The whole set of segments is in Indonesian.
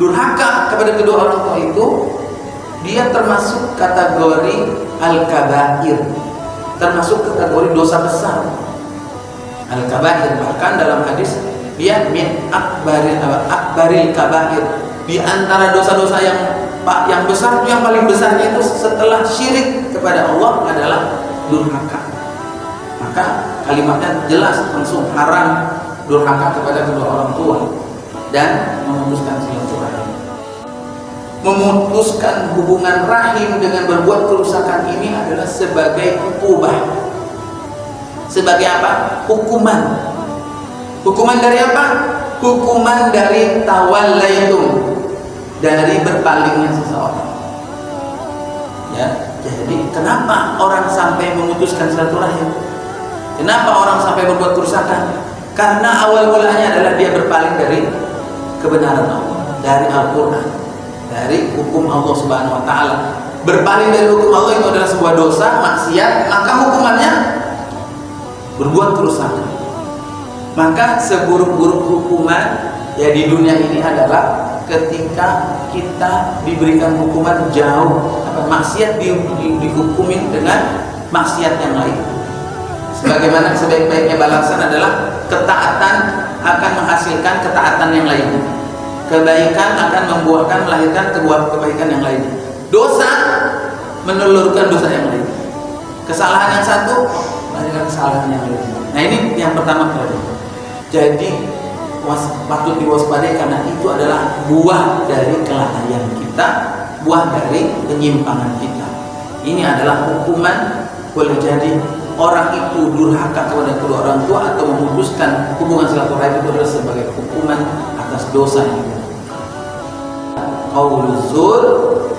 durhaka kepada kedua orang tua itu dia termasuk kategori al-kabair, termasuk kategori dosa besar. Al-kabair, bahkan dalam hadis dia min akbaril kabair, di antara dosa-dosa yang besar, yang paling besarnya itu setelah syirik kepada Allah adalah durhaka. Maka kalimatnya jelas langsung haram durhaka kepada kedua orang tua dan memutuskan silaturahim. Memutuskan hubungan rahim dengan berbuat kerusakan ini adalah sebagai ukubah. Sebagai apa? Hukuman. Hukuman dari apa? Hukuman dari tawallaitum, dari berpalingnya seseorang. Ya, jadi kenapa orang sampai memutuskan silaturahim? Kenapa orang sampai berbuat kerusakan? Karena awal mulanya adalah dia berpaling dari kebenaran Allah, dari Al-Quran, dari hukum Allah Subhanahu Wa Taala. Berpaling dari hukum Allah itu adalah sebuah dosa, maksiat, maka hukumannya berbuat kerusakan. Maka seburuk-buruk hukuman ya di dunia ini adalah ketika kita diberikan hukuman jauh, maksiat dihukumin dengan maksiat yang lain. Sebagaimana sebaik-baiknya balasan adalah ketaatan akan menghasilkan ketaatan yang lain. Kebaikan akan membuahkan, melahirkan kebaikan yang lain. Dosa menelurkan dosa yang lain. Kesalahan yang satu melahirkan kesalahan yang lain. Nah ini yang pertama. Jadi patut diwaspadai karena itu adalah buah dari kelalaian kita, buah dari penyimpangan kita. Ini adalah hukuman. Boleh jadi orang itu durhaka kepada kedua orang tua atau memutuskan hubungan silaturahim itu adalah sebagai hukuman atas dosa yang dilakukan. Qauluz zur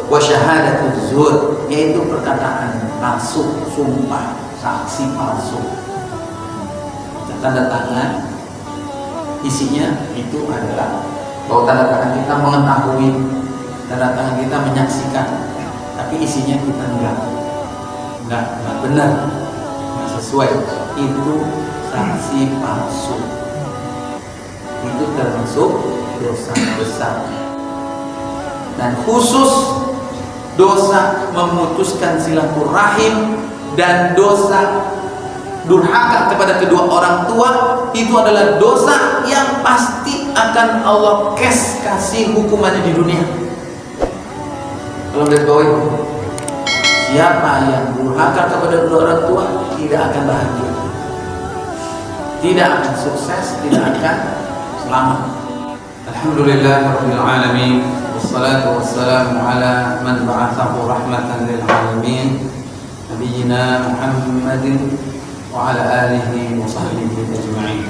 wa syahadatuz zur, yaitu perkataan palsu, sumpah, saksi palsu. Tanda tangan isinya itu adalah bahwa tanda tangan kita mengetahui, tanda tangan kita menyaksikan, tapi isinya kita enggak benar, enggak sesuai. Itu saksi palsu. Itu termasuk dosa besar. Dan khusus dosa memutuskan silaturahim dan dosa durhaka kepada kedua orang tua itu adalah dosa yang pasti akan Allah kasih hukumannya di dunia. Kalau garis bawahi, siapa yang durhaka kepada kedua orang tua tidak akan bahagia, tidak akan sukses, tidak akan selamat. Alhamdulillahirabbil alamin, wassalatu wassalamu ala man ba'athahu rahmatan lil alamin, nabiyina Muhammadin wa ala alihi wa sahbihi ajma'in.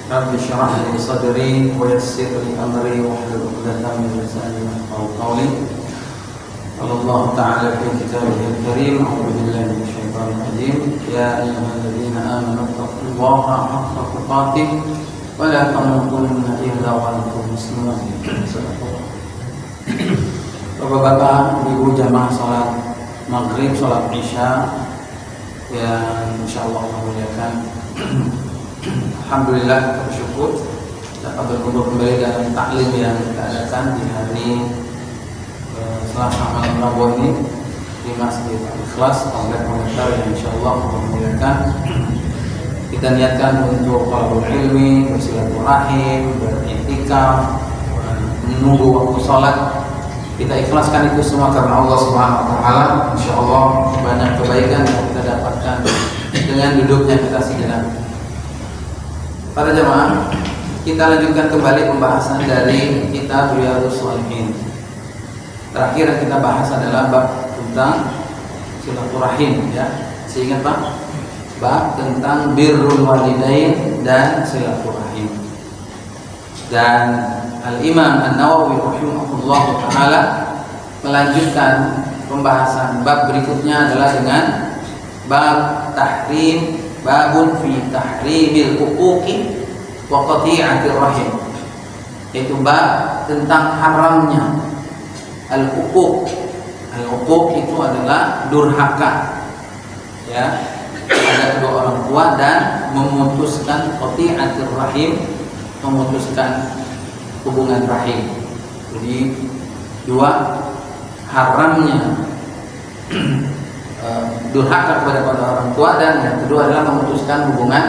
Rabbi shrah li sadri wa yassir li amri wa hlul 'uqdatam min lisani yafqahu qawli. Allah Ta'ala fi kitabihil karim, a'udzu billahi minasyaitonir rajim. Ya ayyuhalladzina amanu taqullaha haqqa tuqatih wa la tamutunna illa wa antum muslimun. Bapak-bapak, ibu jamaah salat maghrib, salat isya yang insyaallah Allah muliakan. Alhamdulillah, bersyukur dapat berkumpul kembali dalam taklim yang kita adakan di hari Selasa malam Rabu ini di Masjid Al-Ikhlas Komplek Monetar yang insyaallah Allah muliakan. Kita niatkan untuk talabul ilmi, bersilaturahim, beriktikaf, menunggu waktu sholat. Kita ikhlaskan itu semua karena Allah Subhanahu Wa Taala. Insyaallah banyak kebaikan yang kita dapatkan dengan duduknya kita sejenak. Para jamaah, kita lanjutkan kembali pembahasan dari kitab Riyadhus Shalihin. Terakhir yang kita bahas adalah bab tentang silaturahim, ya. Seingat Pak? Bab tentang birrul walidain dan silaturahim. Dan Al-Imam An-Nawawi rahimahullah ta'ala melanjutkan pembahasan bab berikutnya adalah dengan bab tahrim, babun fi tahrimil huquqi wa qati'atir rahim, yaitu bab tentang haramnya al-huquq. Al-huquq itu adalah durhaka, ya, pada kedua orang tua dan memutuskan qati'atir rahim, memutuskan hubungan rahim. Jadi dua, haramnya durhaka kepada orang tua, dan yang kedua adalah memutuskan hubungan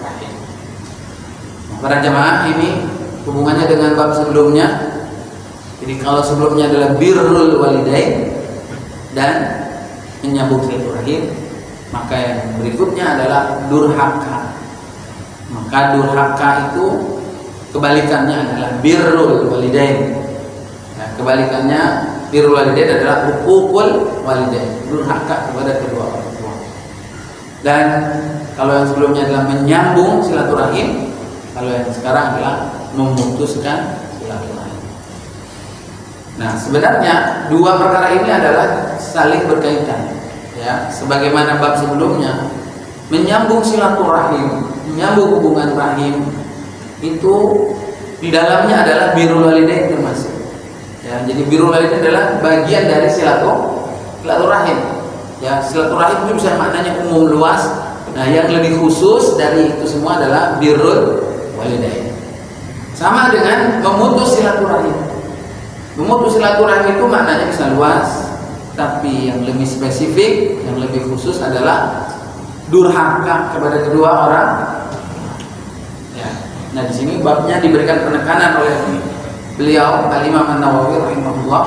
rahim. Para jamaah, ini hubungannya dengan bab sebelumnya. Jadi kalau sebelumnya adalah birrul walidain dan menyambung silaturahim, maka yang berikutnya adalah durhaka. Maka durhaka itu kebalikannya adalah birrul walidain. Nah, kebalikannya birrul walidain adalah uququl walidain, durhaka kepada kedua orang tua. Dan kalau yang sebelumnya adalah menyambung silaturahim, kalau yang sekarang adalah memutuskan silaturahim. Nah, sebenarnya dua perkara ini adalah saling berkaitan, ya. Sebagaimana bab sebelumnya, menyambung silaturahim, menyambung hubungan rahim itu di dalamnya adalah birrul walidain termasuk. Ya, jadi birrul walidain adalah bagian dari silaturahim. Ya, silaturahim itu bisa maknanya umum luas. Nah, yang lebih khusus dari itu semua adalah birrul walidain. Sama dengan memutus silaturahim. Memutus silaturahim itu maknanya bisa luas, tapi yang lebih spesifik, yang lebih khusus adalah durhaka kepada kedua orang. Ya. Nah, di sini babnya diberikan penekanan oleh beliau Al-Imam An-Nawawi rahimahullah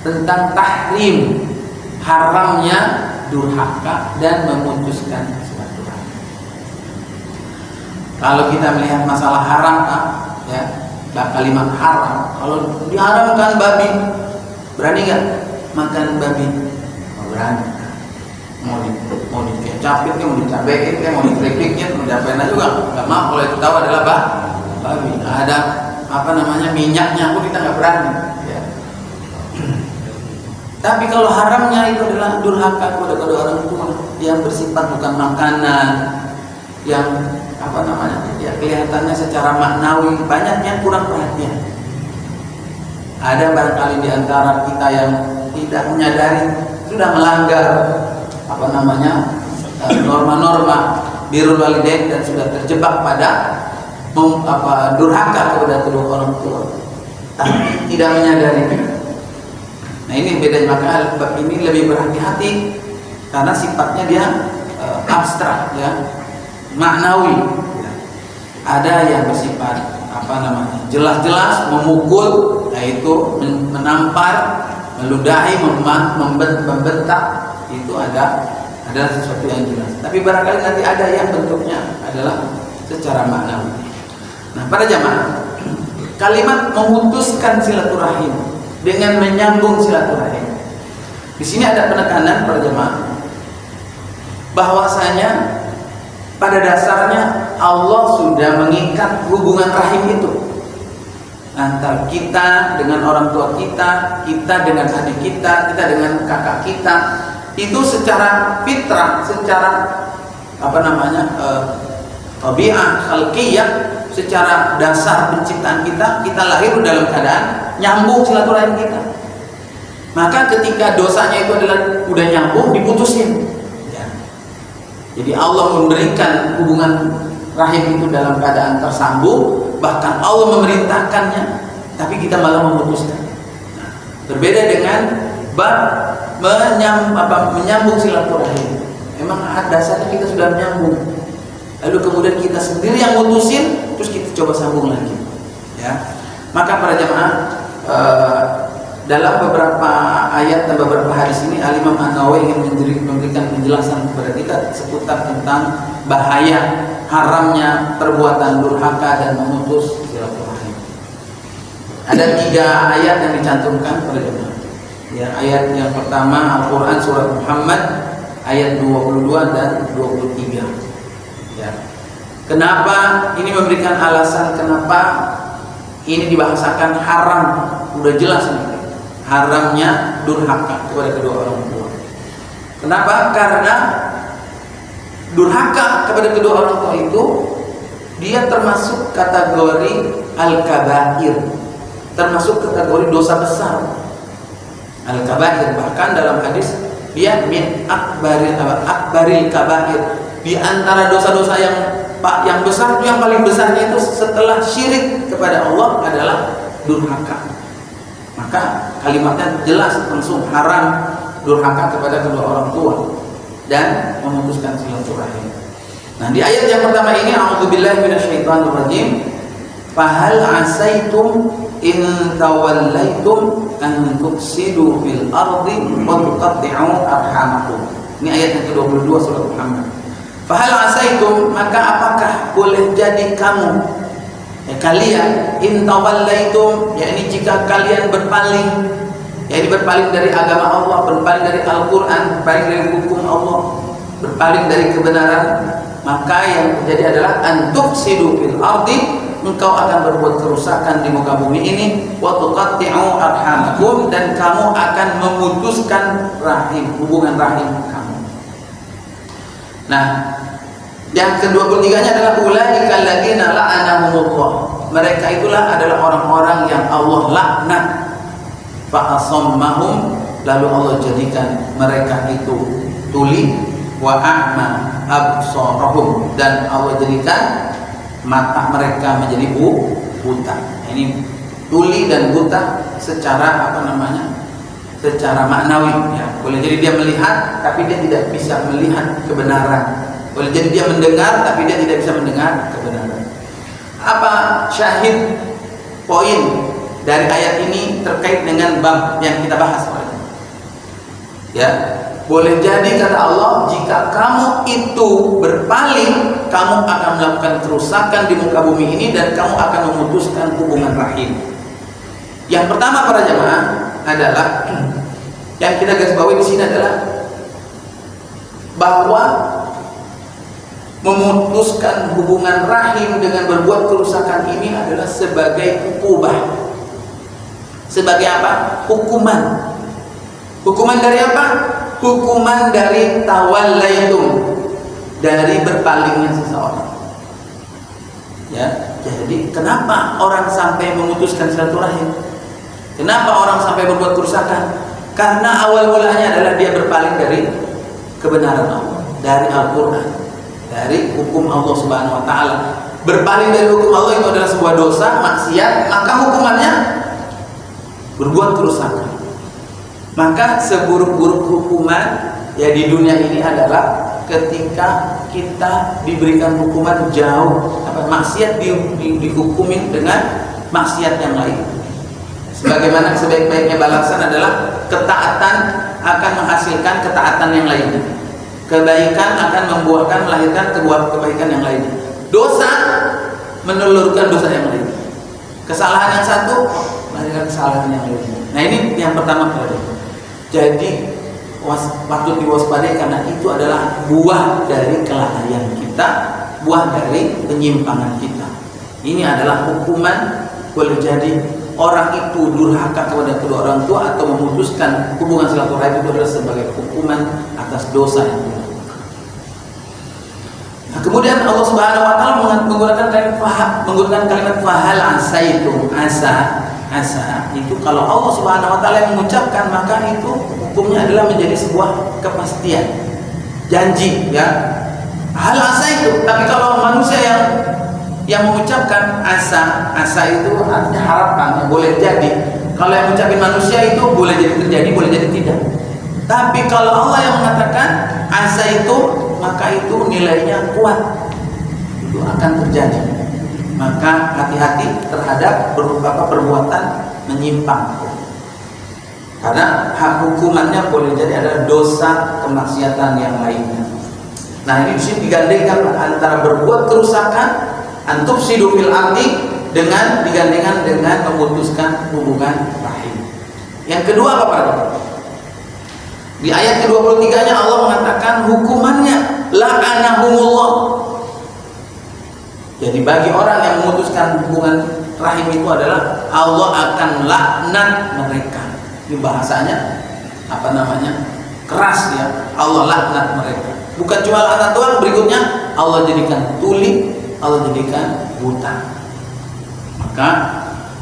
tentang tahrim, haramnya durhaka dan memutuskan silaturahim. Kalau kita melihat masalah haram, ya, kalimat haram, kalau diharamkan babi, berani nggak makan babi? Oh, berani. Mau dikecapin, mau dicabekin, mau dikeripiknya, mau diapain aja juga nggak mau. Kalau itu tahu adalah babi, ada minyaknya pun kita nggak berani. Ya. Tapi kalau haramnya itu adalah durhaka kepada kedua orang tua yang bersifat bukan makanan, yang ya kelihatannya secara maknawi banyak yang kurang perhatian. Ada barangkali di antara kita yang tidak menyadari sudah melanggar norma-norma birrul walidain dan sudah terjebak pada durhaka kepada kedua orang tua, tapi tidak menyadari. Nah, ini bedanya, maka bab ini lebih berhati-hati karena sifatnya dia abstrak, ya, maknawi. Ada yang bersifat jelas-jelas memukul, yaitu menampar, meludahi, membentak, itu adalah sesuatu yang jelas. Tapi barangkali nanti ada yang bentuknya adalah secara maknawi. Nah, para jamaah, kalimat memutuskan silaturahim dengan menyambung silaturahim, di sini ada penekanan para jamaah bahwasanya pada dasarnya Allah sudah mengikat hubungan rahim itu antar kita dengan orang tua kita, kita dengan adik kita, kita dengan kakak kita. Itu secara fitrah, secara tabiat khalqiyah, secara dasar penciptaan kita lahir dalam keadaan nyambung silaturahim kita. Maka ketika dosanya itu adalah udah nyambung, diputusin. Jadi Allah memberikan hubungan rahim itu dalam keadaan tersambung, bahkan Allah memerintahkannya, tapi kita malah memutuskan. Nah, berbeda dengan menyambung silaturahim. Memang dasarnya kita sudah menyambung, lalu kemudian kita sendiri yang mutusin, terus kita coba sambung lagi. Ya, maka para jamaah, dalam beberapa ayat dan beberapa hadis ini Al-Imam An-Nawawi ingin memberikan penjelasan kepada kita seputar tentang bahaya haramnya perbuatan durhaka dan memutus silaturahim. Ada 3 ayat yang dicantumkan pada jemaah. Ya, ayat yang pertama Al-Qur'an surat Muhammad ayat 22 dan 23. Ya. Kenapa ini memberikan alasan kenapa ini dibahasakan haram? Udah jelas nih. Haramnya durhaka kepada kedua orang tua. Kenapa? Karena durhaka kepada kedua orang tua itu dia termasuk kategori al-kabair, termasuk kategori dosa besar. Al-kabair, bahkan dalam hadis dia min akbaril kabair, di antara dosa-dosa yang besar itu yang paling besarnya itu setelah syirik kepada Allah adalah durhaka. Maka kalimatnya jelas langsung haram durhaka kepada kedua orang tua dan memutuskan silaturahim. Nah, di ayat yang pertama ini, a'udzubillahi minasyaitonirrajim, fahal asaitum in tawallaitum an tufsidu fil ardi wa tuqatti'u arhamakum. Ini ayat yang ke-22 surah Muhammad. Fahal asaitum, maka apakah boleh jadi kamu, kalian, in tawallaitum, yakni jika kalian berpaling, yakni berpaling dari agama Allah, berpaling dari Al-Quran, berpaling dari hukum Allah, berpaling dari kebenaran, maka yang terjadi adalah antufsidu fil ardi, engkau akan berbuat kerusakan di muka bumi ini, wa tuqatti'u arhamakum, dan kamu akan memutuskan rahim, hubungan rahim kamu. Nah, yang ke-23-nya adalah ulaika alladziina la'anahumullah. Mereka itulah adalah orang-orang yang Allah laknat. Fa asammahum, lalu Allah jadikan mereka itu tuli, wa a'ma absarahum, dan Allah jadikan mata mereka menjadi buta. Ini tuli dan buta secara secara maknawi, ya. Boleh jadi dia melihat tapi dia tidak bisa melihat kebenaran. Boleh jadi dia mendengar tapi dia tidak bisa mendengar kebenaran. Apa syahid poin dari ayat ini terkait dengan bab yang kita bahas hari ini? Ya, boleh jadi kata Allah, jika kamu itu berpaling, kamu akan melakukan kerusakan di muka bumi ini dan kamu akan memutuskan hubungan rahim. Yang pertama para jamaah adalah yang kita garis bawahi di sini adalah bahwa memutuskan hubungan rahim dengan berbuat kerusakan ini adalah sebagai ukubah. Sebagai apa? Hukuman. Hukuman dari apa? Hukuman dari tawallaitum, dari berpalingnya seseorang. Ya, jadi kenapa orang sampai memutuskan silaturahim? Kenapa orang sampai berbuat kerusakan? Karena awal mulanya adalah dia berpaling dari kebenaran Allah, dari Al-Quran, dari hukum Allah Subhanahu wa taala. Berpaling dari hukum Allah itu adalah sebuah dosa, maksiat, maka hukumannya berbuat kerusakan. Maka seburuk-buruk hukuman ya di dunia ini adalah ketika kita diberikan hukuman jauh, maksiat dihukumin dengan maksiat yang lain. Sebagaimana sebaik-baiknya balasan adalah ketaatan akan menghasilkan ketaatan yang lainnya. Kebaikan akan membuahkan, melahirkan kebaikan yang lainnya. Dosa menelurkan dosa yang lain. Kesalahan yang satu melahirkan kesalahan yang lainnya. Nah, ini yang pertama kali. Jadi patut diwaspadai karena itu adalah buah dari kelalaian kita, buah dari penyimpangan kita. Ini adalah hukuman. Boleh jadi orang itu durhaka kepada kedua orang tua atau memutuskan hubungan silaturahim itu adalah sebagai hukuman atas dosa yang dilakukan. Nah, kemudian Allah Subhanahu wa taala menggunakan kalimat fahal asaitum, asa itu kalau Allah Subhanahu wa taala yang mengucapkan, maka itu hukumnya adalah menjadi sebuah kepastian, janji, ya. Hal asa itu, tapi kalau manusia yang mengucapkan asa itu artinya harapan, boleh jadi. Kalau yang mengucapkan manusia itu boleh jadi terjadi, boleh jadi tidak. Tapi kalau Allah yang mengatakan asa itu, maka itu nilainya kuat, itu akan terjadi. Maka hati-hati terhadap perbuatan menyimpang, karena hak hukumannya boleh jadi adalah dosa kemaksiatan yang lainnya. Nah, ini disini digandengkan antara berbuat kerusakan antufsidu fil ardi dengan digandengkan dengan memutuskan hubungan rahim. Yang kedua apa Pak? Di ayat ke-23-nya Allah mengatakan hukumannya la'anahumullah. Jadi bagi orang yang memutuskan hubungan rahim itu adalah Allah akan laknat mereka. Ini bahasanya keras, ya. Allah laknat mereka. Bukan cuma laknat doang, berikutnya Allah jadikan tuli, Allah jadikan buta. Maka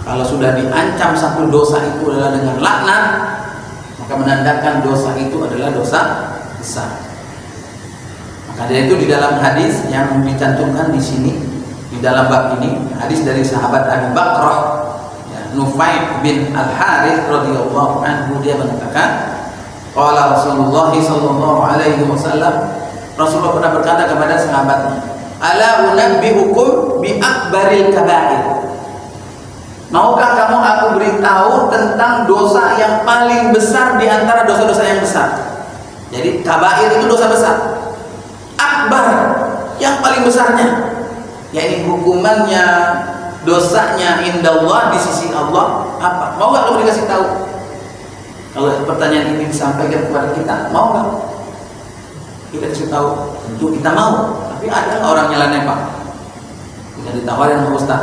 kalau sudah diancam satu dosa itu adalah dengan laknat, maka menandakan dosa itu adalah dosa besar. Maka dari itu di dalam hadis yang dicantumkan di sini, di dalam bab ini, hadis dari sahabat Abu Bakrah, ya, Nufai bin Al-Harith radhiyallahu anhu, dia mengatakan, qala Rasulullah sallallahu alaihi wasallam, Rasulullah pernah berkata kepada sahabatnya, ala unabbiukum bi akbaril kabair. Maukah kamu aku beritahu tentang dosa yang paling besar di antara dosa-dosa yang besar? Jadi kabair itu dosa besar. Akbar yang paling besarnya, yakni hukumannya, dosanya indallah di sisi Allah apa? Mau nggak kamu dikasih tahu? Kalau pertanyaan ini disampaikan kepada kita, mau nggak kita kasih tahu? Tentu kita mau. Tapi ada orang nyeleneh Pak, kita ditawarin sama Ustaz,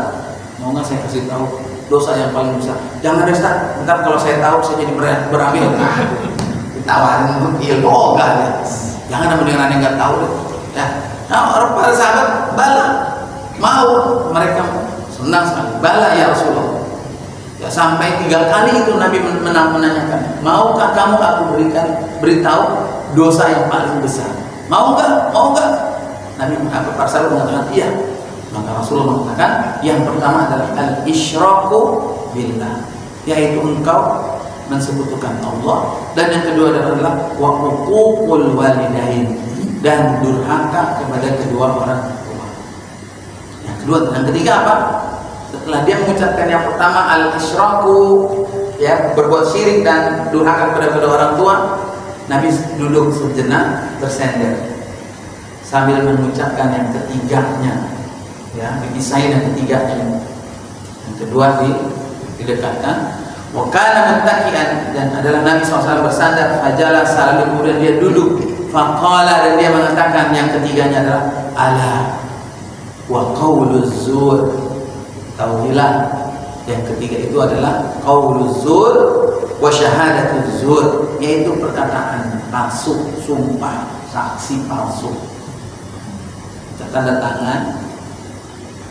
mau nggak saya kasih tahu dosa yang paling besar? Jangan deh Ustaz, ntar kalau saya tahu saya jadi berambil. Ditawarin ilmu, oh enggak ya. Jangan sama dengan yang nggak tahu deh. Ya, nah, orang para sahabat bala mau, mereka senang sekali. Bala ya Rasulullah. Ya, sampai 3 kali itu Nabi menanyakan, maukah kamu aku beritahu dosa yang paling besar? Mau enggak? Mau enggak? Nabi para sahabat mengatakan iya. Maka Rasulullah mengatakan yang pertama adalah al-isyraku billah, yaitu engkau mensekutukan Allah, dan yang kedua adalah wa uququl walidain, dan durhaka kepada kedua orang tua. Yang kedua, yang ketiga apa? Setelah dia mengucapkan yang pertama al-isyraku, ya, berbuat syirik dan durhaka kepada kedua orang tua, Nabi duduk sejenak bersender sambil mengucapkan yang ketiganya, ya, dipisahin yang ketiganya. Yang kedua didekatkan. Wa kana muttaqian, dan adalah Nabi SAW bersandar, fajalah lalu kemudian dia duduk, faqala, dan dia mengatakan yang ketiganya adalah ala wa qauluz zur, tauhilah. Yang ketiga itu adalah qauluz zur wa syahadatuz zur, yaitu perkataan palsu, sumpah, saksi palsu. Tanda tangan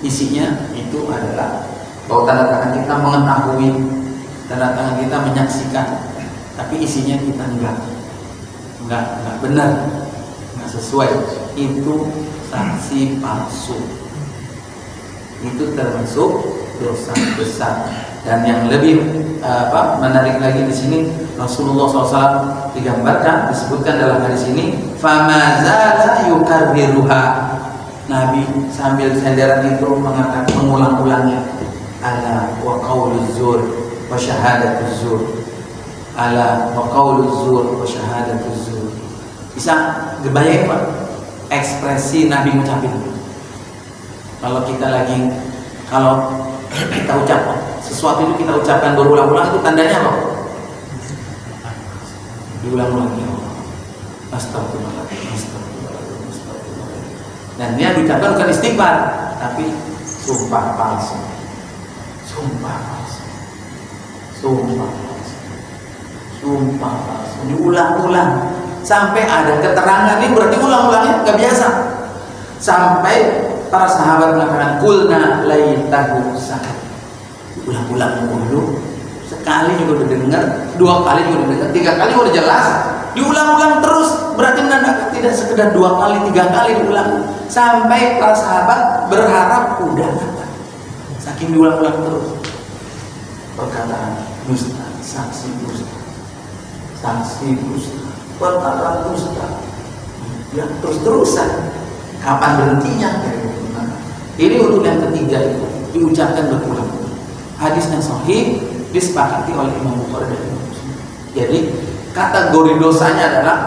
isinya itu adalah bahwa tanda tangan kita mengetahui, tanda tangan kita menyaksikan, tapi isinya kita enggak benar, enggak sesuai. Itu saksi palsu. Itu termasuk dosa besar. Dan yang lebih menarik lagi di sini, Rasulullah SAW digambarkan, disebutkan dalam hadis ini, famazala yukarriruha. Nabi sambil senderan itu mengatakan, mengulang-ulangnya, ala wa qauluz zur wa syahadatuz zur, ala wa qauluz zur wa syahadatuz zur. Bisa kebayang Pak ekspresi Nabi ngucapin? Kalau kita ucapkan sesuatu itu, kita ucapkan berulang-ulang, itu tandanya apa? Diulang-ulang, ya Allah, astagfirullahaladzim, astagfirullahaladzim, astagfirullahaladzim. Dan dia diucapkan bukan istighfar, tapi sumpah palsu, sumpah palsu, sumpah palsu, sumpah palsu, diulang-ulang sampai ada keterangan. Ini berarti ulang-ulangnya nggak biasa. Sampai para sahabat mengatakan, kulna laitahu sakit. Ulang-ulang dulu, sekali juga udah dengar, 2 kali juga udah dengar, 3 kali udah jelas, diulang-ulang terus, berarti menandakan tidak sekedar 2 kali, 3 kali diulang, sampai para sahabat berharap udah kata, saking diulang-ulang terus. Perkataan dusta, saksi dusta, saksi dusta, perkataan dusta, ya terus-terusan. Kapan berhentinya? Ini untuk yang ketiga itu diucapkan berulang. Hadis yang sahih disepakati oleh Imam Bukhari dan Imam Muslim. Jadi kategori dosanya adalah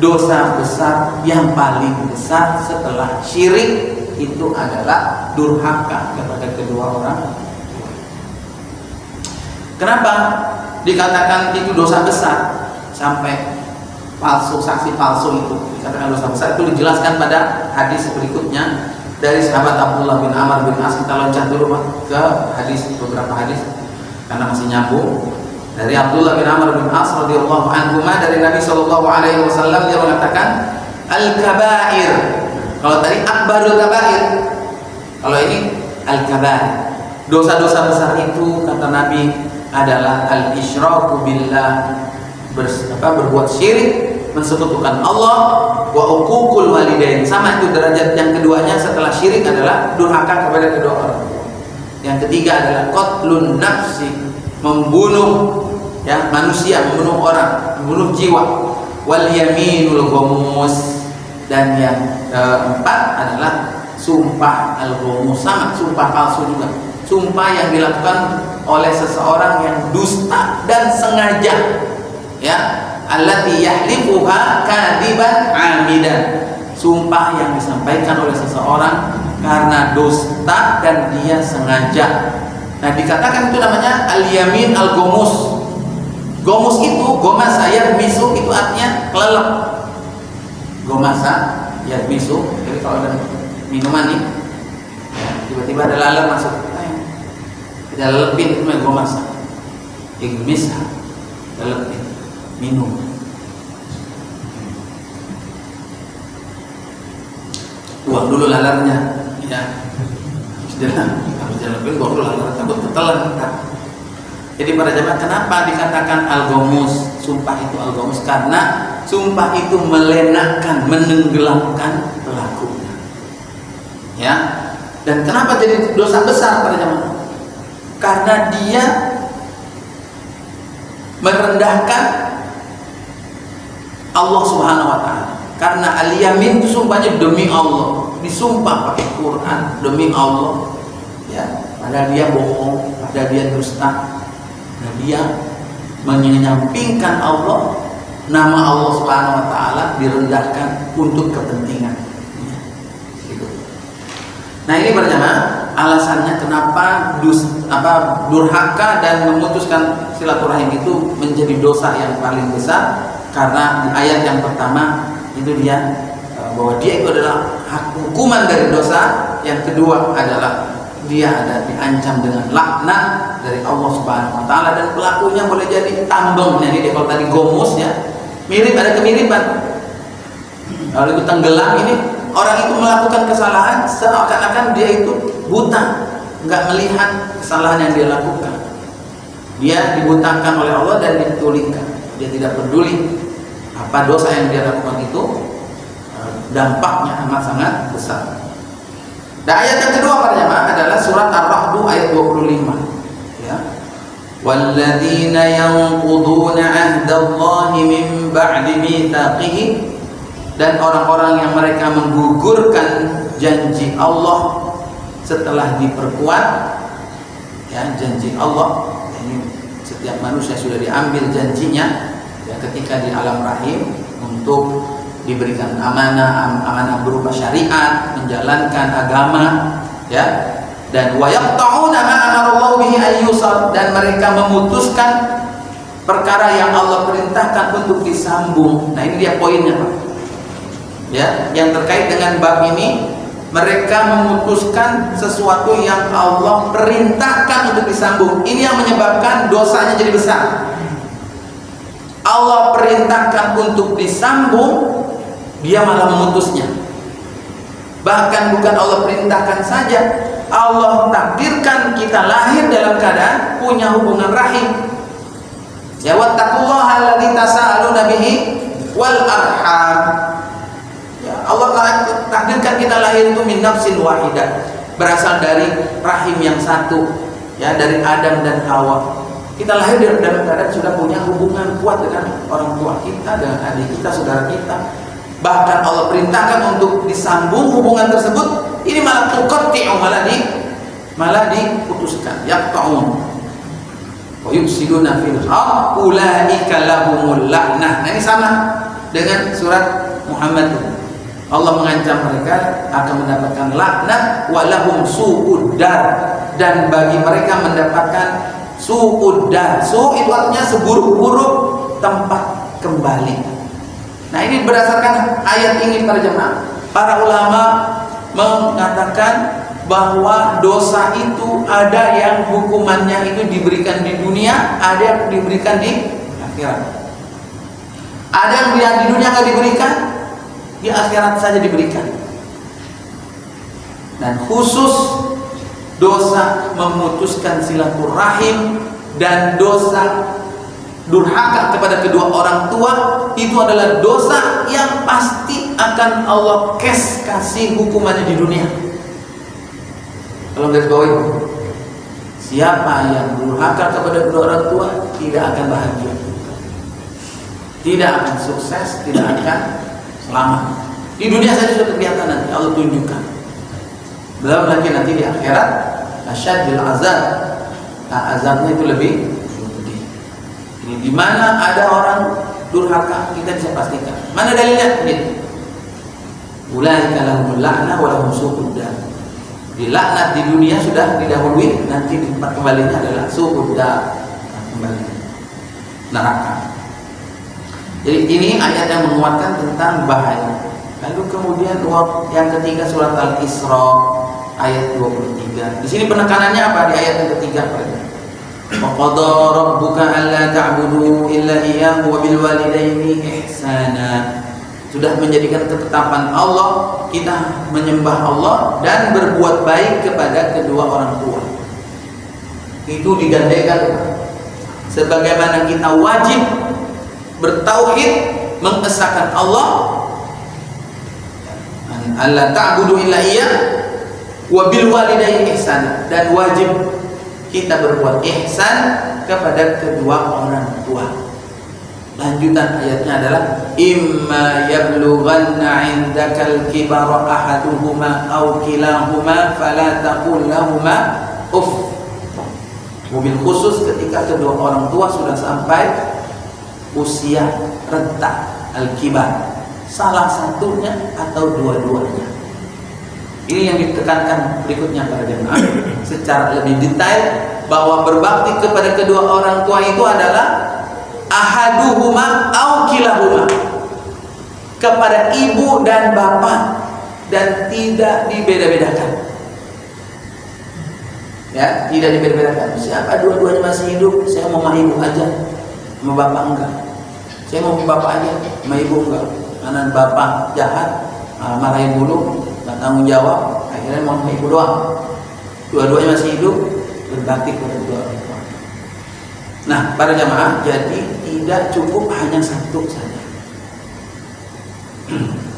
dosa besar yang paling besar setelah syirik, itu adalah durhaka kepada kedua orang tua. Kenapa dikatakan itu dosa besar? Sampai palsu, saksi palsu itu dikatakan dosa besar. Itu dijelaskan pada hadis berikutnya dari sahabat Abdullah bin Amr bin As. Kita loncat dulu Pak ke hadis, beberapa hadis karena masih nyambung. Dari Abdullah bin Amr bin As radhiyallahu anhu, dari Nabi sallallahu alaihi wasallam, dia mengatakan al-kabair. Kalau tadi akbarul kabair, kalau ini al-kabair. Dosa-dosa besar itu kata Nabi adalah al-isyraku billah, berbuat syirik, mensekutukan Allah, wa uququl walidain. Sama itu derajat yang keduanya setelah syirik adalah durhaka kepada kedua orang tua. Yang ketiga adalah qatlun nafsi membunuh ya manusia, membunuh orang, membunuh jiwa. Wal yaminul ghamus, dan yang keempat adalah sumpah al-ghamus, sama sumpah palsu juga, sumpah yang dilakukan oleh seseorang yang dusta dan sengaja, ya, allati yahlifuha kadiban amidan, sumpah yang disampaikan oleh seseorang karena dusta dan dia sengaja. Nah, dikatakan itu namanya al-yamin al-ghamus. Gomus itu, gomasa misu itu artinya kelelep. Gomasa misu. Jadi kalau ada minuman nih, ya, tiba-tiba ada laler masuk, kita lelepin itu namanya gomasa. Igmisha, lelepin, minum. Buang dulu lalernya, ya. Habis lelepin, buang dulu lalernya, takut ketelan. Jadi para jemaah, kenapa dikatakan al-ghamus? Sumpah itu al-ghamus karena sumpah itu melenakkan, menenggelamkan pelakunya. Ya. Dan kenapa jadi dosa besar para jemaah? Karena dia merendahkan Allah Subhanahu wa taala. Karena al-yamin itu sumpahnya demi Allah, disumpah pakai Quran demi Allah. Ya, padahal dia bohong, padahal dia dusta. Nah, dia menyampingkan Allah, nama Allah Subhanahu wa taala direndahkan untuk kepentingan. Gitu. Nah, ini berjamaah alasannya kenapa durhaka dan memutuskan silaturahim itu menjadi dosa yang paling besar, karena di ayat yang pertama itu dia bahwa dia itu adalah hukuman dari dosa, yang kedua adalah dia ada diancam dengan laknat dari Allah Subhanahu wa taala, dan pelakunya boleh jadi tambeng. Jadi dia kalau tadi gomus ya, mirip, ada kemiripan. Kalau itu tenggelam, ini orang itu melakukan kesalahan seakan-akan dia itu buta, enggak melihat kesalahan yang dia lakukan. Dia dibutakan oleh Allah dan ditulingkan. Dia tidak peduli apa dosa yang dia lakukan itu, dampaknya amat sangat besar. Dan ayat yang kedua para jemaah adalah surat Ar-Ra'd ayat 25. Ya. Walladzina yanquduna 'ahdallahi min ba'di mitsaqihi, dan orang-orang yang mereka menggugurkan janji Allah setelah diperkuat. Ya, janji Allah ini setiap manusia sudah diambil janjinya ya, ketika di alam rahim untuk diberikan amanah berupa syariat, menjalankan agama, ya. Dan wa yaqta'una ma amarallahu bihi ayyusal, dan mereka memutuskan perkara yang Allah perintahkan untuk disambung. Nah, ini dia poinnya, Pak. Ya, yang terkait dengan bab ini, mereka memutuskan sesuatu yang Allah perintahkan untuk disambung. Ini yang menyebabkan dosanya jadi besar. Allah perintahkan untuk disambung, dia malah memutusnya. Bahkan bukan Allah perintahkan saja, Allah takdirkan kita lahir dalam keadaan punya hubungan rahim. Ya, wattaqullaha alladzi tasaaluna bihi wal arham. Ya, Allah takdirkan kita lahir itu min nafsin wahidah, berasal dari rahim yang satu, ya, dari Adam dan Hawa. Kita lahir dalam keadaan sudah punya hubungan kuat dengan orang tua kita, dengan adik kita, saudara kita. Bahkan Allah perintahkan untuk disambung hubungan tersebut. Ini malah tuqatti'u, malah diputuskan. Yaqta'un wa yufsiduna fil ardh ulaika lahumul la'nah. Nah, ini sama dengan surat Muhammad. Allah mengancam mereka akan mendapatkan laknat, wa lahum su'ud dar, dan bagi mereka mendapatkan su'ud dar. Su' itu artinya seburuk-buruk tempat kembali. Nah, ini berdasarkan ayat ini para jemaah, para ulama mengatakan bahwa dosa itu ada yang hukumannya itu diberikan di dunia, ada yang diberikan di akhirat. Ada yang di dunia nggak diberikan, di akhirat saja diberikan. Dan khusus dosa memutuskan silaturahim dan dosa durhaka kepada kedua orang tua, itu adalah dosa yang pasti akan Allah kasih hukumannya di dunia. Kalau garis bawahi, siapa yang durhaka kepada kedua orang tua tidak akan bahagia, tidak akan sukses, tidak akan selamat. Di dunia saja sudah kelihatan, nanti Allah tunjukkan. Belum lagi nanti di akhirat, asyadul azab. Nah, azabnya itu lebih pedih. Ini di mana ada orang durhaka, kita bisa pastikan. Mana dalilnya? Ini. Ulaika lahumul la'nah wa lahum su'ud dar. Dilaknat di dunia sudah didahului, nanti di tempat kembalinya adalah su'ud dar, kembali neraka. Jadi ini ayat yang menguatkan tentang bahaya. Lalu kemudian yang ketiga surat Al-Isra ayat 23. Di sini penekanannya apa di ayat yang ketiga? Wa qada rabbuka alla ta'budu illa iyyahu wa bil walidaini ihsana. Sudah menjadikan ketetapan Allah kita menyembah Allah dan berbuat baik kepada kedua orang tua. Itu digandengkan sebagaimana kita wajib bertauhid mengesahkan Allah, alla ta'budu illa iyyah wa bil walidaini ihsana, dan wajib kita berbuat ihsan kepada kedua orang tua. Lanjutan ayatnya adalah imma yablughanna 'indakal kibara ahaduhuma aw kilahuma fala taqul lahumā uff. Mobil khusus ketika kedua orang tua sudah sampai usia renta al-kibar, salah satunya atau dua-duanya. Ini yang ditekankan berikutnya para jemaah secara lebih detail, bahwa berbakti kepada kedua orang tua itu adalah ahaduhuma au kilahuma, kepada ibu dan bapak, dan tidak dibeda-bedakan. Ya, tidak dibeda-bedakan. Siapa dua-duanya masih hidup, saya mau sama ibu aja, sama bapak enggak. Saya mau sama bapak aja, sama ibu enggak. Karena bapak jahat, marahin dulu, nggak tanggung jawab, akhirnya mau sama ibu doang. Dua-duanya masih hidup, berbakti kepada kedua orang tua. Nah, para jamaah, jadi tidak cukup hanya satu saja.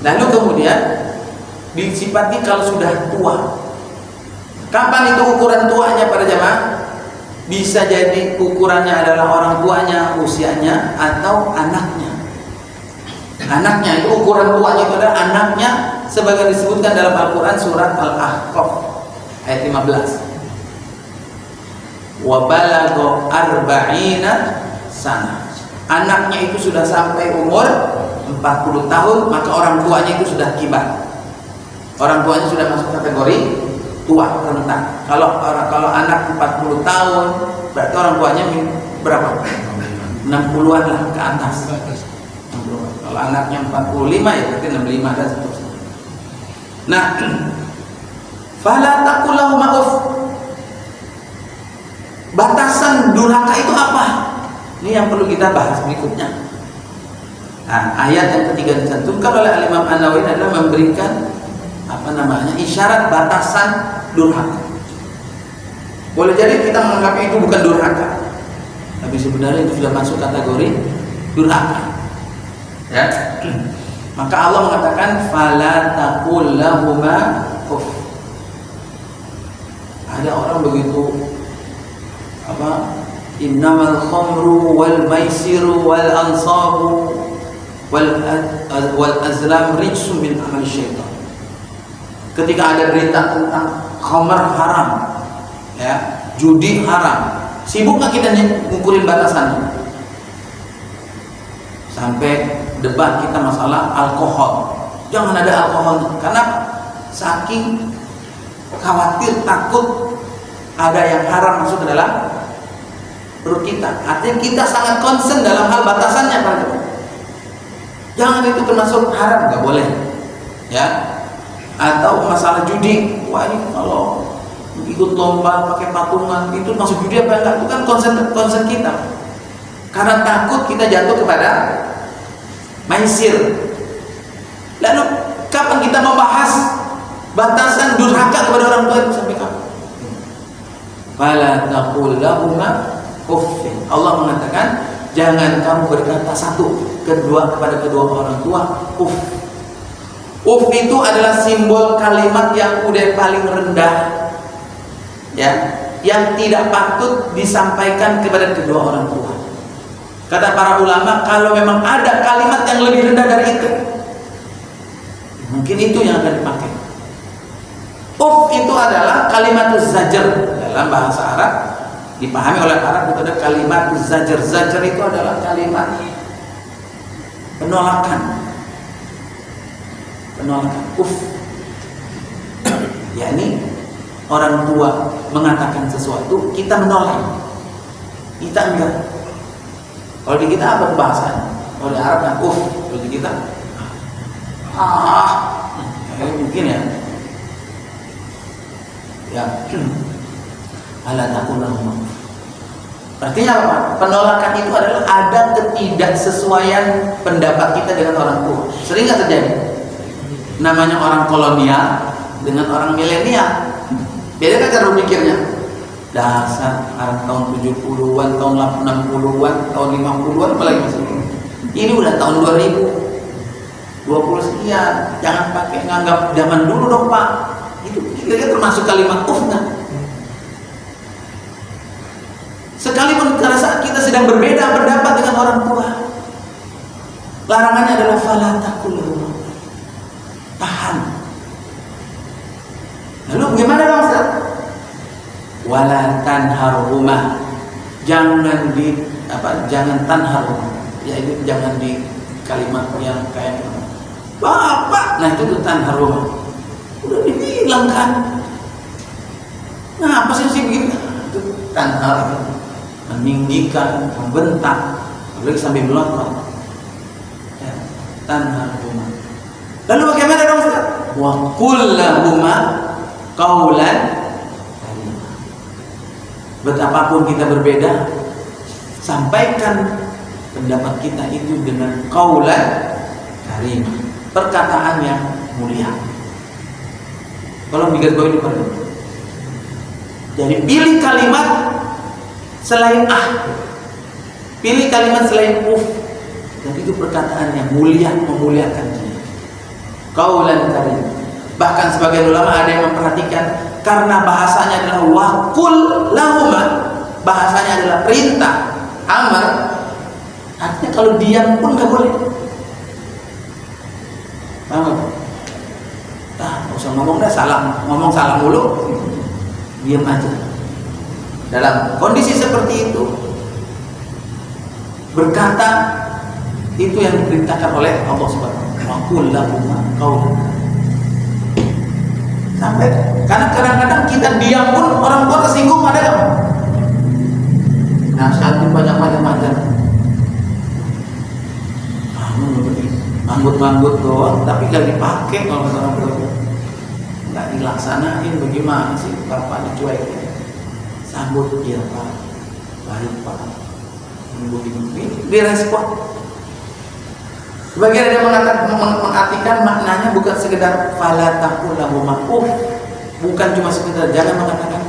Lalu kemudian disifati kalau sudah tua. Kapan itu ukuran tuanya para jamaah? Bisa jadi ukurannya adalah orang tuanya, usianya, atau anaknya. Anaknya itu ukuran tuanya itu adalah anaknya, sebagian disebutkan dalam Al-Quran surat Al-Ahqaf ayat 15. Wa balagha arba'ina sana. Anaknya itu sudah sampai umur 40 tahun, maka orang tuanya itu sudah kibar. Orang tuanya sudah masuk kategori tua, renta. Kalau anak 40 tahun, berarti orang tuanya berapa? 60-an lah ke atas. Kalau anaknya 45 ya berarti 65 dan seterusnya. Nah, fala taqul lahum uff. Batasan durhaka itu apa? Ini yang perlu kita bahas berikutnya. Nah, ayat yang ketiga dicantumkan oleh Imam An-Nawawi adalah memberikan isyarat batasan durhaka. Boleh jadi kita menganggap itu bukan durhaka, tapi sebenarnya itu sudah masuk kategori durhaka. Ya. Maka Allah mengatakan fala taqul lahumā uff. Ada orang begitu innamal khamru wal maisiru wal ansabu wal azlam rijsun min amali syaitan. Ketika ada berita tentang khamar haram, ya, judi haram, sibuk nggak kita ngukurin batasan? Sampai debat kita masalah alkohol, jangan ada alkohol. Karena saking khawatir, takut ada yang haram masuk ke dalam perut kita. Artinya kita sangat concern dalam hal batasannya, Pak. Jangan itu termasuk haram, nggak boleh, ya. Atau masalah judi, wah ini kalau ikut lomba pakai patungan itu masuk judi apa enggak? Itu kan concern kita. Karena takut kita jatuh kepada maisir. Lalu kapan kita membahas batasan durhaka kepada orang tua itu sampai kapan? Fala taqul lahumā uff. Allah mengatakan jangan kamu berkata kepada kedua orang tua uff. Uff itu adalah simbol kalimat yang udah paling rendah, ya, yang tidak patut disampaikan kepada kedua orang tua. Kata para ulama, kalau memang ada kalimat yang lebih rendah dari itu, mungkin itu yang akan dipakai. Itu adalah kalimat zajar dalam bahasa Arab, dipahami oleh Arab. Itu ada kalimat zajar. Zajar itu adalah kalimat penolakan. yakni orang tua mengatakan sesuatu, kita menolak, kita enggak. Kalau di kita apa bahasanya? Kalau di Arab kan kalau di kita mungkin ya ala takunahum. Artinya apa? Penolakan itu adalah ada ketidaksesuaian pendapat kita dengan orang tua. Sering nggak terjadi? Namanya orang kolonial dengan orang milenial, beda kan cara berpikirnya. Dasar Arab tahun 70-an, tahun 60-an, tahun 50-an, apalagi masih ini udah tahun 2020 sekian. Jangan pakai nganggap zaman dulu dong Pak. Itu kira-kira termasuk kalimat nggak? Sekalipun pada saat kita sedang berbeda pendapat dengan orang tua, larangannya adalah fala taqul lahum, tahan. Lalu bagaimana dong Ustaz? Wala tanharhuma, jangan tanharhuma, yaitu jangan di kalimat yang kayak Bapak, nah itu tanharhuma. Udah dibilang kan, nah apa sih begitu? Itu tanhar, meninggikan, membentak, apalagi sambil melotot. Ya, tanharhuma. Lalu bagaimana dong Ustaz? Wa qul lahuma qaulan karima. Betapapun kita berbeda, sampaikan pendapat kita itu dengan qaulan karim, perkataan yang mulia. Kalau digarisbawahi di perlu. Jadi pilih kalimat selain pilih kalimat selain dan itu perkataan yang mulia, memuliakan dia. Qaulan karim. Bahkan sebagian ulama ada yang memperhatikan, karena bahasanya adalah waqul lahuma, bahasanya adalah perintah, amar, artinya kalau diam pun nggak boleh. Paham? Nggak usah ngomong dah, ngomong salam dulu, diam aja. Dalam kondisi seperti itu, berkata itu yang diperintahkan oleh Allah Subhanahu wa taala. Waqul lahuma qaulan. Sampai karena kadang-kadang kita diam pun orang tua tersinggung, ada nggak? Nasihatin banyak-banyak aja. Manggut-manggut doang, tapi gak dipakai kalau kata orang tua. Nggak dilaksanain, bagaimana sih? Bapak dicuekin. Sambut dia Pak, baik Pak, direspon. Sebagian ada yang mengartikan maknanya bukan sekedar fala taqul lahum bukan cuma sekedar jangan mengatakan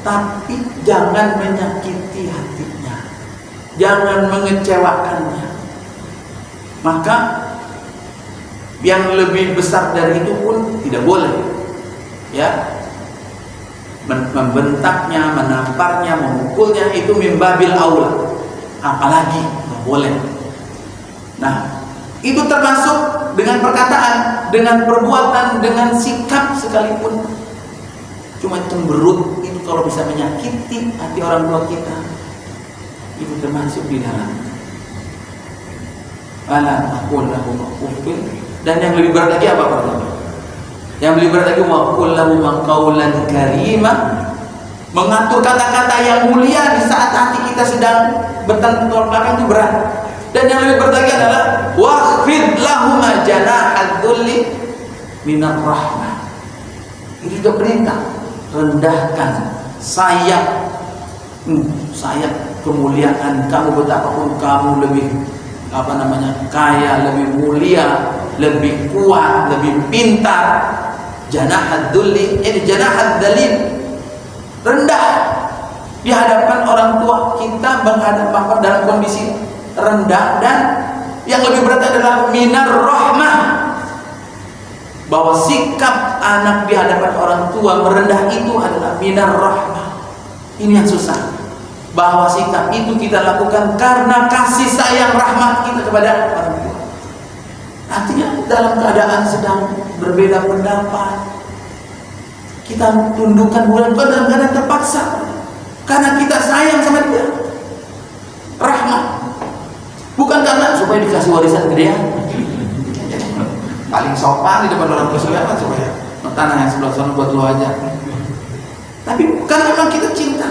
tapi jangan menyakiti hatinya, jangan mengecewakannya. Maka yang lebih besar dari itu pun tidak boleh, ya. Membentaknya, menamparnya, memukulnya itu mimbabil aula, apalagi nggak boleh. Nah, itu termasuk dengan perkataan, dengan perbuatan, dengan sikap sekalipun. Cuma cemberut itu kalau bisa menyakiti hati orang tua kita, itu termasuk di dalam. Dan yang lebih berat lagi apa pertama? Yang lebih berat lagi waqul lahum qaulan karima, mengatur kata-kata yang mulia di saat hati kita sedang bertolak belakang itu berat. Dan yang lebih berat lagi adalah waqfid lahum janahal dzulli minar rahmah. Itu juga perintah, rendahkan sayap kemuliaan kamu, betapapun kamu lebih kaya, lebih mulia, lebih kuat, lebih pintar. Janahad dzulli, janahad dzalil, rendah di hadapan orang tua kita, menghadap Bapak dalam kondisi rendah. Dan yang lebih berat adalah minar rahmah, bahwa sikap anak di hadapan orang tua merendah itu adalah minar rahmah. Ini yang susah. Bahwa sikap itu kita lakukan karena kasih sayang rahmat kita kepada orang tua. Artinya dalam keadaan sedang berbeda pendapat, kita tundukkan bulan-bulan dalam keadaan terpaksa karena kita sayang sama dia. Rahmat, bukan karena supaya dikasih warisan gedean. Paling sopan di depan orang tua supaya tanah yang sebelah sana buat lo aja. Tapi karena memang kita cinta.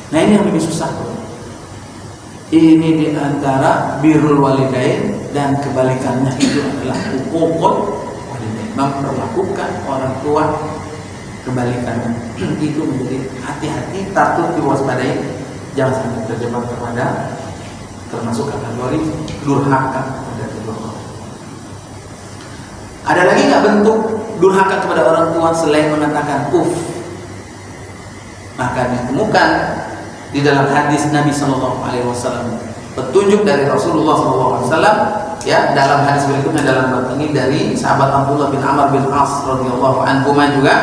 Nah ini yang lebih susah. Ini diantara birrul walidain dan kebalikannya itu adalah huququl walidain, memperlakukan orang tua kebalikannya. Itu menjadi hati-hati, takut diwaspadai, jangan sampai terjebak kepada termasuk kategori durhaka kepada kedua orang. Ada lagi nggak bentuk durhaka kepada orang tua selain mengatakan Maka ditemukan di dalam hadis Nabi SAW, petunjuk dari Rasulullah SAW, ya, dalam hadis berikutnya dalam bab ini dari sahabat Abdullah bin Amr bin As radhiyallahu anhu juga,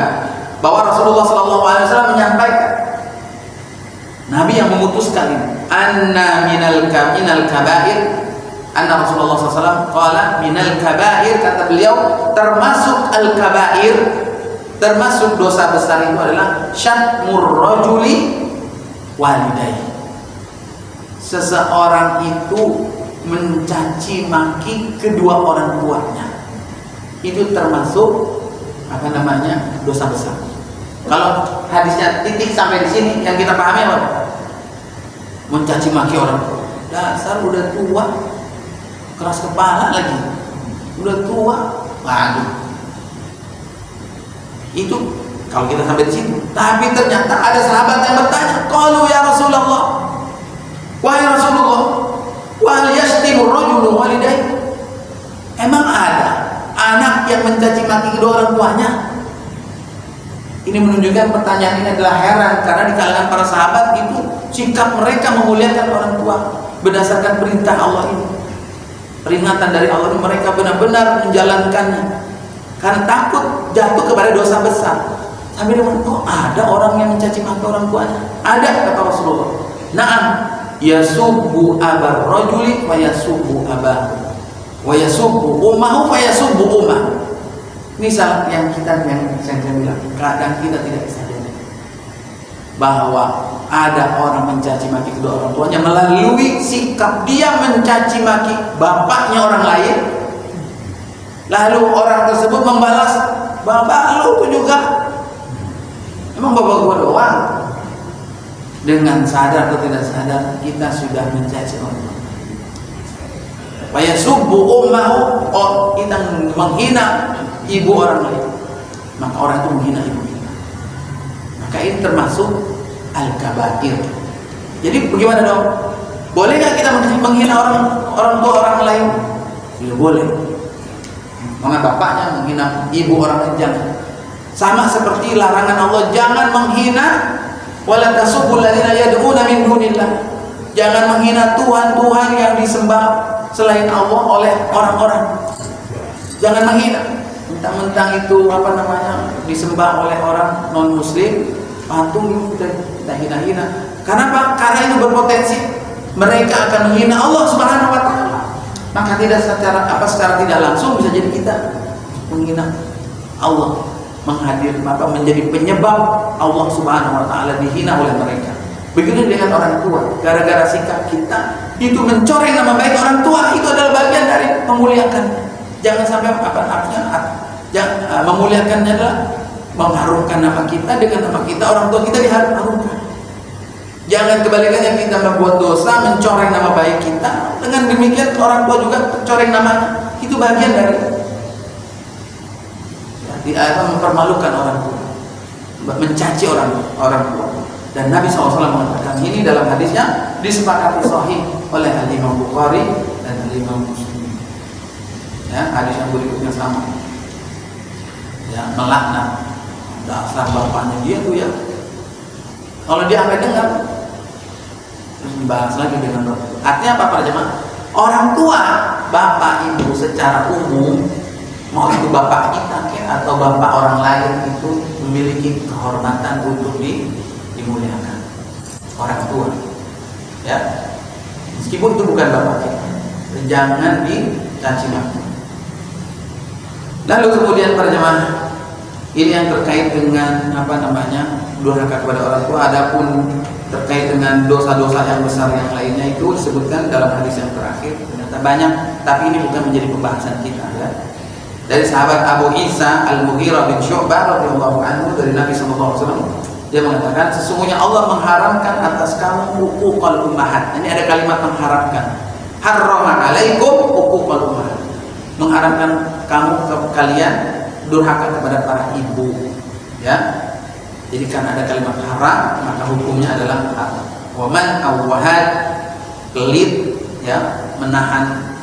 bahwa Rasulullah SAW menyampaikan, Nabi yang memutuskan ini, anna minal kabair, anna Rasulullah SAW qala minal kabair, kata beliau, termasuk al-kabair, termasuk dosa besar itu adalah syatmur rajuli walidai. Seseorang itu mencaci maki kedua orang tuanya. Itu termasuk dosa besar. Kalau hadisnya titik sampai di sini, yang kita pahami apa? Mencaci maki orang tua. Dasar udah tua, keras kepala lagi. Udah tua, waduh. Itu kalau kita sampai di situ. Tapi ternyata ada sahabat yang bertanya, qalu ya Rasulullah, wahai Rasulullah, wal yashtimu rajulu walidayhi, emang ada anak yang mencaci maki kedua orang tuanya? Ini menunjukkan pertanyaan ini adalah heran, karena di kalangan para sahabat itu sikap mereka memuliakan orang tua berdasarkan perintah Allah ini, peringatan dari Allah ini, mereka benar-benar menjalankannya karena takut jatuh kepada dosa besar. Sampai dia bilang, ada orang yang mencaci maki orang tuanya? Ada, kata Rasulullah. Na'am, yasubbu abar rajuli wa yasubbu abahu wa yasubbu ummahu fa yasubbu ummah. Ini salah yang saya bilang, kadang kita tidak sadar bahwa ada orang mencaci maki kedua orang tuanya melalui sikap dia mencaci maki bapaknya orang lain. Lalu orang tersebut membalas, bapak lu tuh juga, emang bapak gua doang. Dengan sadar atau tidak sadar kita sudah mencaci orang tua. Supaya subuh ummahu, kita menghina ibu orang lain, maka orang itu menghina ibu kita. Maka ini termasuk al-kabair. Jadi bagaimana dong? Boleh nggak kita menghina orang tua orang lain? Tidak boleh. Menghina bapaknya, menghina ibu orang lain, jangan. Sama seperti larangan Allah, jangan menghina wala tasubul ladzina yad'una min dunillah. Jangan menghina Tuhan-Tuhan yang disembah selain Allah oleh orang-orang. Jangan menghina. Mentang-mentang itu disembah oleh orang non muslim, patung kita hina-hina. Kenapa? Karena itu berpotensi mereka akan menghina Allah Subhanahu wa taala. Maka secara tidak langsung bisa jadi kita menghina Allah, menjadi penyebab Allah Subhanahu wa taala dihina oleh mereka. Begitu dengan orang tua, gara-gara sikap kita itu mencoreng nama baik orang tua, itu adalah bagian dari memuliakan. Jangan sampai memuliakannya adalah mengharumkan nama kita, dengan nama kita orang tua kita diharumkan. Jangan kebalikannya, kita membuat dosa mencoreng nama baik kita, dengan demikian orang tua juga mencoreng namanya. Itu bagian dari mempermalukan orang tua, mencaci orang tua. Dan Nabi SAW mengatakan ini dalam hadisnya, disepakati sahih oleh Imam Bukhari dan Imam Muslim. Ya, hadis yang berikutnya sama. Ya, melaknat dasar bapaknya dia tuh ya. Kalau dia sampai dengar, terus dibahas lagi dengan Rasul. Artinya apa para jemaah? Orang tua, bapak ibu secara umum mau itu bapak kita atau bapak orang lain, itu memiliki kehormatan untuk dimuliakan. Orang tua, ya, meskipun itu bukan bapak kita, jangan dicaci maki. Lalu kemudian para jemaah, ini yang terkait dengan durhaka kepada orang tua. Adapun terkait dengan dosa-dosa yang besar yang lainnya itu disebutkan dalam hadis yang terakhir, ternyata banyak, tapi ini bukan menjadi pembahasan kita, ya. Dari sahabat Abu Isa Al-Mughirah bin Syu'bah radhiyallahu anhu, dari Nabi sallallahu alaihi wasallam, dia mengatakan, sesungguhnya Allah mengharamkan atas kamu uquqal ummahat. Ini ada kalimat mengharamkan. Harrama alaikum uquqal ummahat. Mengharamkan kalian durhaka kepada para ibu, ya. Jadi karena ada kalimat haram, maka hukumnya adalah haram. Wa man awwahad, pelit, ya, menahan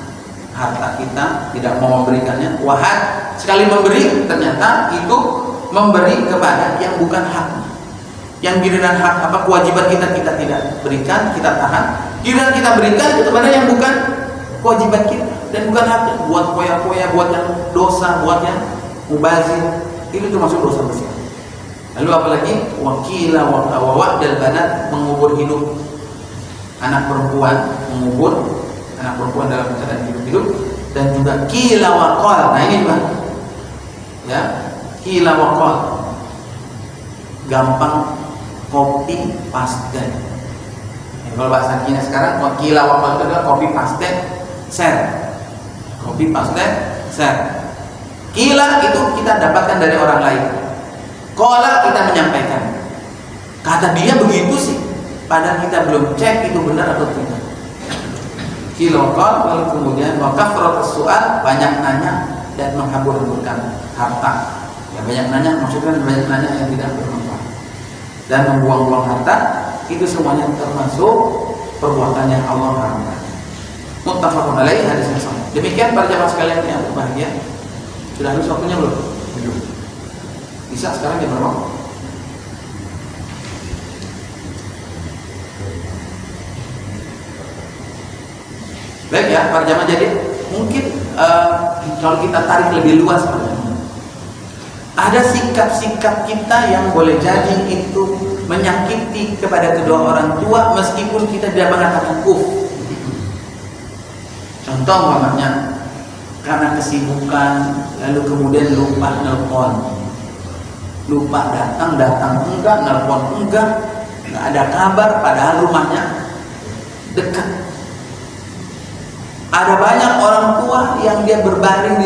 harta kita, tidak mau memberikannya. Wahad, sekali memberi ternyata itu memberi kepada yang bukan haknya. Yang giliran hak kewajiban kita tidak berikan, kita tahan. Giliran kita berikan itu kepada yang bukan kewajiban kita dan bukan haknya. Buat poya-poya, buat yang dosa, buat yang mubazir, itu termasuk dosa besar. Lalu apalagi wakila wa dan banat, mengubur hidup anak perempuan, mengubur anak perempuan dalam keadaan hidup, dan juga kila waqal. Nah ini Pak, ya, kila waqal, gampang copy paste. Ya, kalau bahasa Cina sekarang kila waqal itu adalah copy paste share. Copy paste share. Kila itu kita dapatkan dari orang lain. Qala kita menyampaikan. Kata dia begitu sih, padahal kita belum cek itu benar atau tidak. Kilokol, lalu kemudian wakafrat as-su'al, banyak nanya dan menghambur-hamburkan harta. Ya, banyak nanya maksudnya banyak nanya yang tidak bermanfaat dan membuang-buang harta, itu semuanya termasuk perbuatan yang Allah haramkan. Muttafaqun alaihi, hadis yang sahih. Demikian para jamaah sekalian yang berbahagia. Sudah habis waktunya belum? Belum. Bisa sekarang jam berapa? Baik ya, para jamaah, jadi mungkin kalau kita tarik lebih luas, ada sikap-sikap kita yang boleh jadi itu menyakiti kepada kedua orang tua meskipun kita tidak mengatakan Contoh umpamanya karena kesibukan, lalu kemudian lupa nelpon, lupa datang enggak, nelpon enggak ada kabar, padahal rumahnya dekat. Ada banyak orang tua yang dia berbaring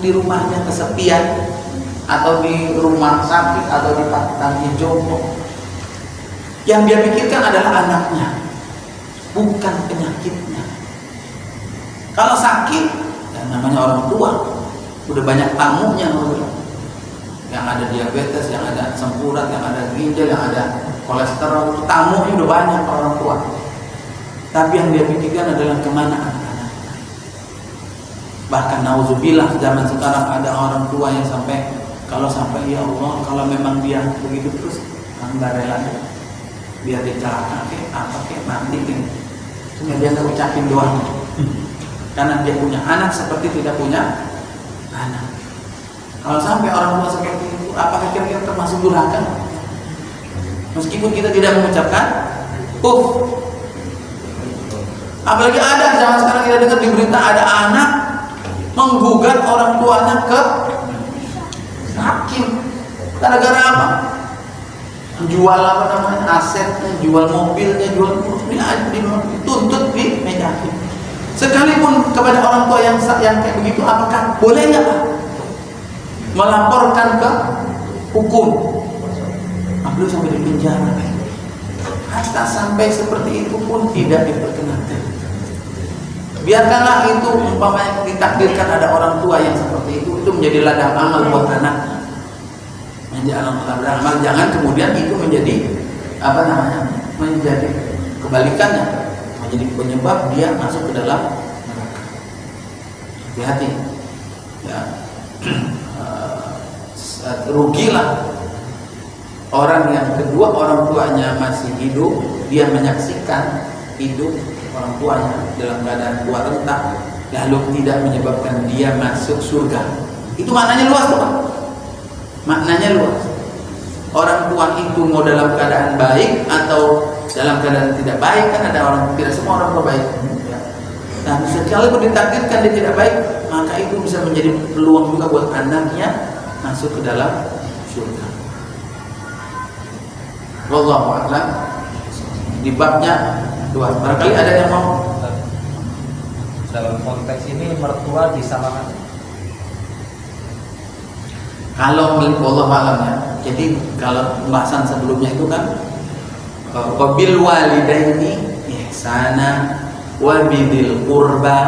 di rumahnya kesepian, atau di rumah sakit, atau di panti jompo. Yang dia pikirkan adalah anaknya, bukan penyakitnya. Kalau sakit, ya namanya orang tua, udah banyak tamunya, yang ada diabetes, yang ada asam urat, yang ada ginjal, yang ada kolesterol, tamunya udah banyak orang tua. Tapi yang dia pikirkan adalah kemana anak-anak. Bahkan nauzubillah, zaman sekarang ada orang tua yang sampai ya Allah, kalau memang dia begitu terus, nggak rela biar dia celaka mati cuma dia nggak ucapin doang, karena dia punya anak seperti tidak punya anak. Kalau sampai orang tua seperti itu, apakah kira-kira termasuk durhaka? Meskipun kita tidak mengucapkan apalagi ada zaman sekarang kita dengar di berita ada anak menggugat orang tuanya ke hakim. Gara-gara apa? Jual asetnya, jual mobilnya, jual dituntut di meja hakim. Sekalipun kepada orang tua yang kayak begitu, apakah boleh nggak Pak melaporkan ke hukum? Belum sampai di penjara. Hatta sampai seperti itu pun tidak diperkenankan. Biarkanlah itu umpamanya ditakdirkan ada orang tua yang seperti itu menjadi ladang amal buat anaknya. Menjadi ladang amal, jangan kemudian itu menjadi menjadi kebalikannya, menjadi penyebab dia masuk ke dalam neraka. Hati-hati. Ya. Rugilah orang yang kedua orang tuanya masih hidup, dia menyaksikan hidup orang tuanya dalam keadaan tua renta, lalu tidak menyebabkan dia masuk surga. Itu maknanya luas tuh Pak. Maknanya luas. Orang tua itu mau dalam keadaan baik atau dalam keadaan tidak baik, kan ada orang, tidak semua orang tua baik. Dan sekalipun ditakdirkan dia tidak baik, maka itu bisa menjadi peluang juga buat anaknya masuk ke dalam surga. Wallahu a'lam. Di babnya luas. Barangkali ada yang mau. Dalam konteks ini mertua disamakan. Kalau milik Allah alam ya. Jadi kalau pembahasan sebelumnya itu kan wabil walidaini ihsana wa bidil qurba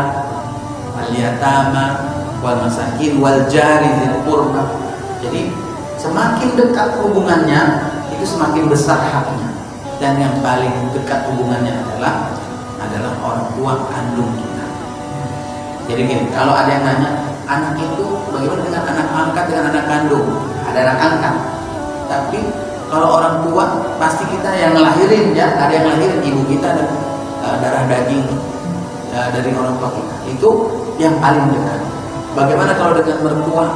wal yatama wal masakin wal jari dzil qurba. Jadi semakin dekat hubungannya itu semakin besar haknya. Dan yang paling dekat hubungannya adalah orang tua kandung kita. Jadi gini, kalau ada yang nanya, anak itu bagaimana dengan anak angkat dengan anak kandung? Ada anak angkat. Tapi kalau orang tua pasti kita yang ngelahirin ya, ada yang ngelahirin ibu kita dan darah daging dari orang tua kita. Itu yang paling dekat. Bagaimana kalau dengan mertua?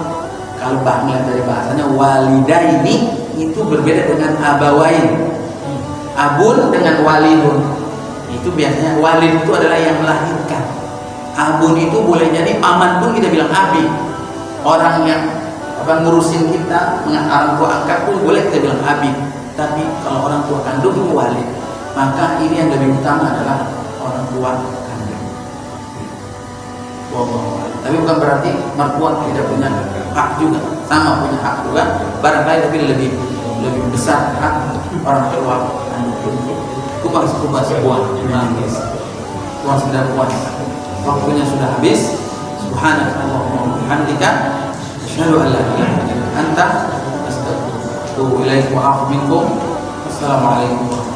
Kalau melihat dari bahasanya walidaini itu berbeda dengan abawain. Abun dengan walidun. Itu biasanya walid itu adalah yang melahirkan. Abun itu boleh jadi paman pun kita bilang abi. Orang yang ngurusin kita, orang tua angkat pun boleh kita bilang abi. Tapi kalau orang tua kandung itu walid. Maka ini yang lebih utama adalah orang tua kandung. Tapi bukan berarti mertua tidak punya hak juga. Sama punya hak juga. Barangkali tapi lebih besar hak orang tua kandung. Kupas buah nangis. Tuhan sudah puas. Waktunya sudah habis. Subhanallahumma wa bihamdika asyhadu an la ilaha illa anta astaghfiruka wa atubu ilaik wa a'udzu minkum. Assalamualaikum warahmatullahi wabarakatuh.